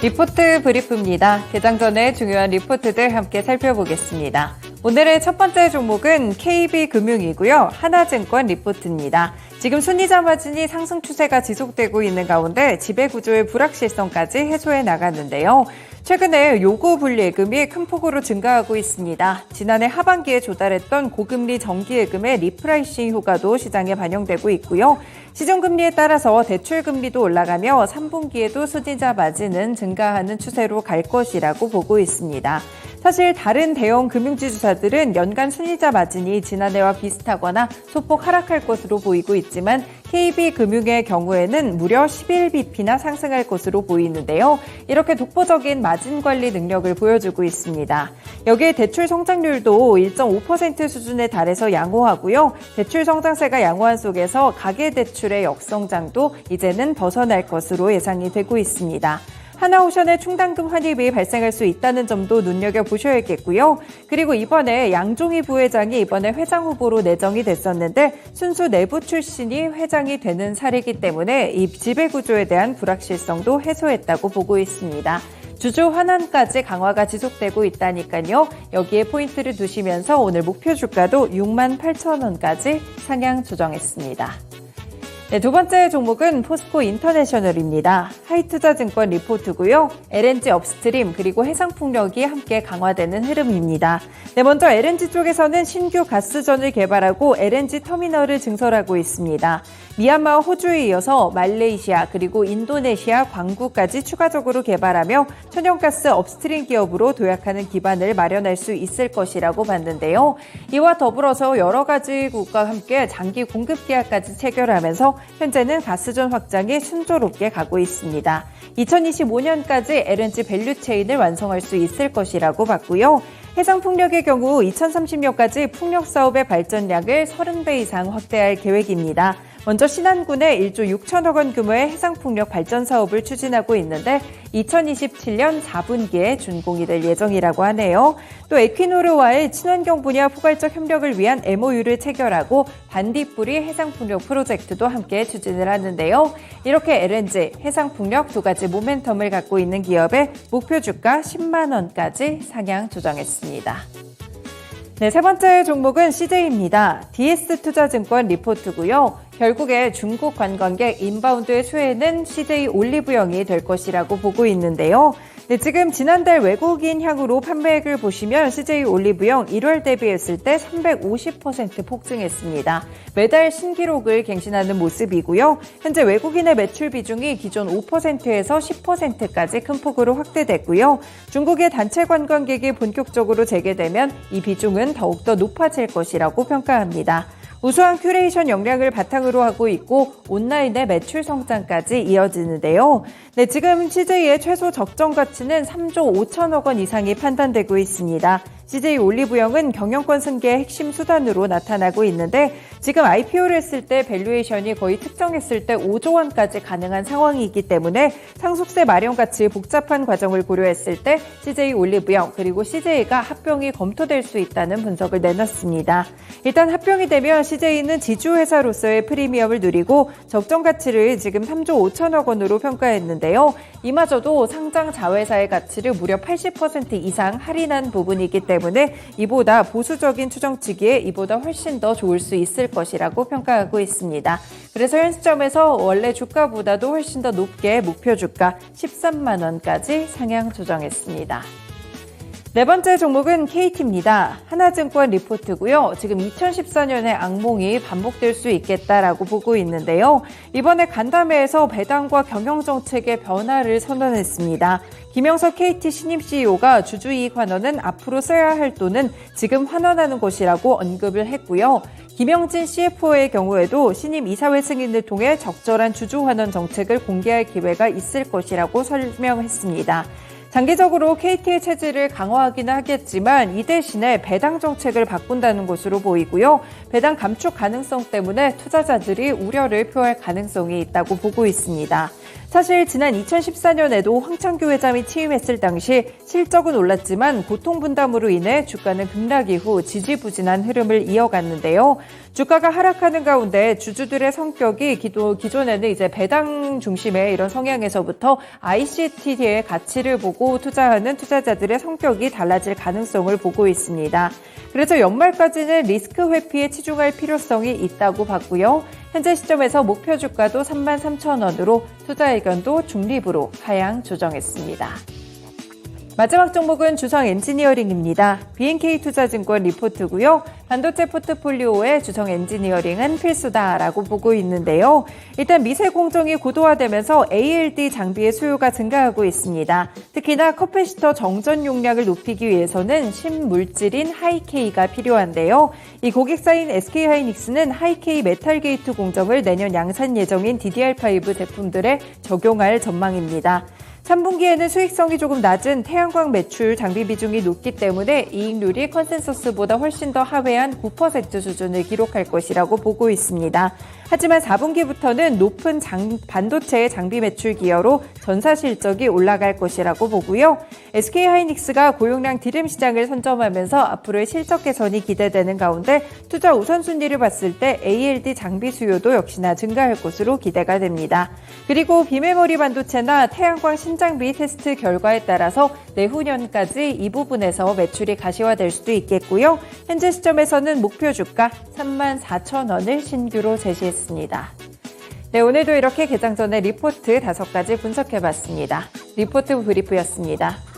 리포트 브리프입니다. 개장 전에 중요한 리포트들 함께 살펴보겠습니다. 오늘의 첫 번째 종목은 KB금융이고요. 하나증권 리포트입니다. 지금 순이자 마진이 상승 추세가 지속되고 있는 가운데 지배구조의 불확실성까지 해소해 나갔는데요. 최근에 요구 불예금이 큰 폭으로 증가하고 있습니다. 지난해 하반기에 조달했던 고금리 정기예금의 리프라이싱 효과도 시장에 반영되고 있고요. 시중금리에 따라서 대출금리도 올라가며 3분기에도 순이자 마진은 증가하는 추세로 갈 것이라고 보고 있습니다. 사실 다른 대형 금융지주사들은 연간 순이자 마진이 지난해와 비슷하거나 소폭 하락할 것으로 보이고 있지만 KB금융의 경우에는 무려 11bp나 상승할 것으로 보이는데요. 이렇게 독보적인 마진 관리 능력을 보여주고 있습니다. 여기에 대출 성장률도 1.5% 수준에 달해서 양호하고요. 대출 성장세가 양호한 속에서 가계대출의 역성장도 이제는 벗어날 것으로 예상이 되고 있습니다. 하나오션의 충당금 환입이 발생할 수 있다는 점도 눈여겨보셔야겠고요. 그리고 이번에 양종희 부회장이 이번에 회장 후보로 내정이 됐었는데 순수 내부 출신이 회장이 되는 사례이기 때문에 이 지배구조에 대한 불확실성도 해소했다고 보고 있습니다. 주주 환원까지 강화가 지속되고 있다니까요. 여기에 포인트를 두시면서 오늘 목표 주가도 68,000원까지 상향 조정했습니다. 네, 두 번째 종목은 포스코 인터내셔널입니다. 하이투자증권 리포트고요. LNG 업스트림 그리고 해상풍력이 함께 강화되는 흐름입니다. 네, 먼저 LNG 쪽에서는 신규 가스전을 개발하고 LNG 터미널을 증설하고 있습니다. 미얀마와 호주에 이어서 말레이시아 그리고 인도네시아 광구까지 추가적으로 개발하며 천연가스 업스트림 기업으로 도약하는 기반을 마련할 수 있을 것이라고 봤는데요. 이와 더불어서 여러 가지 국가와 함께 장기 공급 계약까지 체결하면서 현재는 가스전 확장이 순조롭게 가고 있습니다. 2025년까지 LNG 밸류체인을 완성할 수 있을 것이라고 봤고요. 해상풍력의 경우 2030년까지 풍력 사업의 발전량을 30배 이상 확대할 계획입니다. 먼저 신안군에 1조 6천억 원 규모의 해상풍력 발전 사업을 추진하고 있는데 2027년 4분기에 준공이 될 예정이라고 하네요. 또 에퀴노르와의 친환경 분야 포괄적 협력을 위한 MOU를 체결하고 반딧불이 해상풍력 프로젝트도 함께 추진을 하는데요. 이렇게 LNG, 해상풍력 두 가지 모멘텀을 갖고 있는 기업의 목표 주가 10만 원까지 상향 조정했습니다. 네, 세 번째 종목은 CJ입니다. DS투자증권 리포트고요. 결국에 중국 관광객 인바운드의 수혜는 CJ 올리브영이 될 것이라고 보고 있는데요. 네, 지금 지난달 외국인 향으로 판매액을 보시면 CJ 올리브영 1월 대비했을 때 350% 폭증했습니다. 매달 신기록을 갱신하는 모습이고요. 현재 외국인의 매출 비중이 기존 5%에서 10%까지 큰 폭으로 확대됐고요. 중국의 단체 관광객이 본격적으로 재개되면 이 비중은 더욱더 높아질 것이라고 평가합니다. 우수한 큐레이션 역량을 바탕으로 하고 있고 온라인의 매출 성장까지 이어지는데요. 네, 지금 CJ의 최소 적정 가치는 3조 5천억 원 이상이 판단되고 있습니다. CJ 올리브영은 경영권 승계의 핵심 수단으로 나타나고 있는데 지금 IPO를 했을 때 밸류에이션이 거의 특정했을 때 5조 원까지 가능한 상황이기 때문에 상속세 마련 같이 복잡한 과정을 고려했을 때 CJ 올리브영 그리고 CJ가 합병이 검토될 수 있다는 분석을 내놨습니다. 일단 합병이 되면 CJ는 지주회사로서의 프리미엄을 누리고 적정 가치를 지금 3조 5천억 원으로 평가했는데요. 이마저도 상장 자회사의 가치를 무려 80% 이상 할인한 부분이기 때문에 이보다 보수적인 추정치기에 이보다 훨씬 더 좋을 수 있을 것이라고 평가하고 있습니다. 그래서 현 시점에서 원래 주가보다도 훨씬 더 높게 목표 주가 13만 원까지 상향 조정했습니다. 네 번째 종목은 KT입니다. 하나증권 리포트고요. 지금 2014년의 악몽이 반복될 수 있겠다라고 보고 있는데요. 이번에 간담회에서 배당과 경영정책의 변화를 선언했습니다. 김영석 KT 신임 CEO가 주주이익 환원은 앞으로 써야 할 돈은 지금 환원하는 것이라고 언급을 했고요. 김영진 CFO의 경우에도 신임 이사회 승인을 통해 적절한 주주 환원 정책을 공개할 기회가 있을 것이라고 설명했습니다. 장기적으로 KT의 체질을 강화하기는 하겠지만 이 대신에 배당 정책을 바꾼다는 것으로 보이고요. 배당 감축 가능성 때문에 투자자들이 우려를 표할 가능성이 있다고 보고 있습니다. 사실 지난 2014년에도 황창규 회장이 취임했을 당시 실적은 올랐지만 고통분담으로 인해 주가는 급락 이후 지지부진한 흐름을 이어갔는데요. 주가가 하락하는 가운데 주주들의 성격이 기존에는 이제 배당 중심의 이런 성향에서부터 ICT의 가치를 보고 투자하는 투자자들의 성격이 달라질 가능성을 보고 있습니다. 그래서 연말까지는 리스크 회피에 치중할 필요성이 있다고 봤고요. 현재 시점에서 목표 주가도 33,000원으로 투자 의견도 중립으로 하향 조정했습니다. 마지막 종목은 주성 엔지니어링입니다. BNK투자증권 리포트고요. 반도체 포트폴리오의 주성 엔지니어링은 필수다라고 보고 있는데요. 일단 미세 공정이 고도화되면서 ALD 장비의 수요가 증가하고 있습니다. 특히나 커패시터 정전 용량을 높이기 위해서는 신물질인 하이K가 필요한데요. 이 고객사인 SK하이닉스는 하이K 메탈 게이트 공정을 내년 양산 예정인 DDR5 제품들에 적용할 전망입니다. 3분기에는 수익성이 조금 낮은 태양광 매출 장비 비중이 높기 때문에 이익률이 컨센서스보다 훨씬 더 하회한 9% 수준을 기록할 것이라고 보고 있습니다. 하지만 4분기부터는 높은 반도체 장비 매출 기여로 전사 실적이 올라갈 것이라고 보고요. SK하이닉스가 고용량 디램 시장을 선점하면서 앞으로의 실적 개선이 기대되는 가운데 투자 우선순위를 봤을 때 ALD 장비 수요도 역시나 증가할 것으로 기대가 됩니다. 그리고 비메모리 반도체나 태양광 신장비 테스트 결과에 따라서 내후년까지 이 부분에서 매출이 가시화될 수도 있겠고요. 현재 시점에서는 목표 주가 34,000원을 신규로 제시했습니다. 네, 오늘도 이렇게 개장 전에 리포트 5가지 분석해봤습니다. 리포트 브리프였습니다.